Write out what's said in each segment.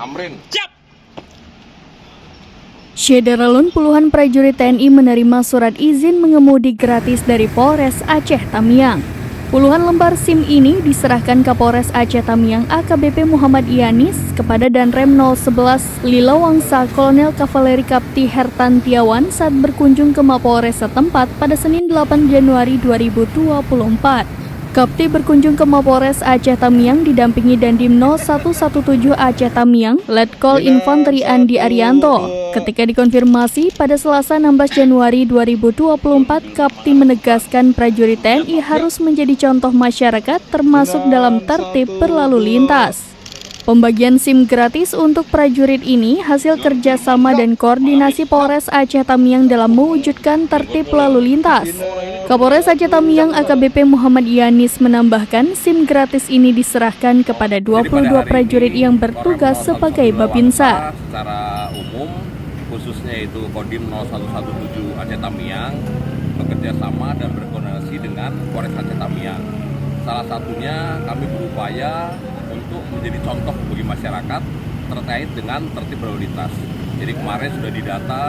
Amrin. Syederalun puluhan prajurit TNI menerima surat izin mengemudi gratis dari Polres Aceh Tamiang. Puluhan lembar SIM ini diserahkan Kapolres Aceh Tamiang AKBP Muhammad Yanis kepada Danrem 011 Lilawangsa Kolonel Kavaleri Kapti Hertantiawan saat berkunjung ke Mapolres setempat pada Senin 8 Januari 2024. Kapti berkunjung ke Mapolres Aceh Tamiang didampingi Dandim 0117 Aceh Tamiang, Letkol Infanteri Andi Arianto. Ketika dikonfirmasi pada Selasa 16 Januari 2024, Kapti menegaskan prajurit TNI harus menjadi contoh masyarakat termasuk dalam tertib berlalu lintas. Pembagian SIM gratis untuk prajurit ini hasil kerjasama dan koordinasi Polres Aceh Tamiang dalam mewujudkan tertib lalu lintas. Kapolres Aceh Tamiang AKBP Muhammad Yanis menambahkan SIM gratis ini diserahkan kepada 22 prajurit yang bertugas sebagai Babinsa. Secara umum, khususnya itu Kodim 0117 Aceh Tamiang bekerja sama dan berkoordinasi dengan Polres Aceh Tamiang. Salah satunya kami berupaya untuk menjadi contoh bagi masyarakat terkait dengan tertib berlalu lintas. Jadi kemarin sudah didata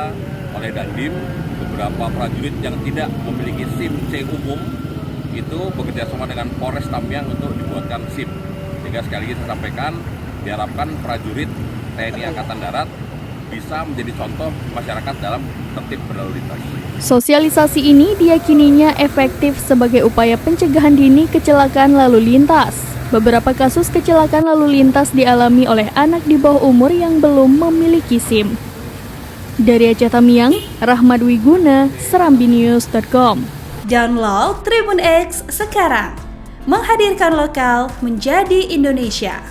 oleh Dandim beberapa prajurit yang tidak memiliki SIM C umum itu bekerja sama dengan Polres Tamiang untuk dibuatkan SIM. Sehingga sekali lagi saya sampaikan diharapkan prajurit TNI Angkatan Darat bisa menjadi contoh masyarakat dalam tertib berlalu lintas. Sosialisasi ini diyakininya efektif sebagai upaya pencegahan dini kecelakaan lalu lintas. Beberapa kasus kecelakaan lalu lintas dialami oleh anak di bawah umur yang belum memiliki SIM. Dari Aceh Tamiang, Rahmat Wiguna, serambinews.com. Download Tribun X sekarang, menghadirkan lokal menjadi Indonesia.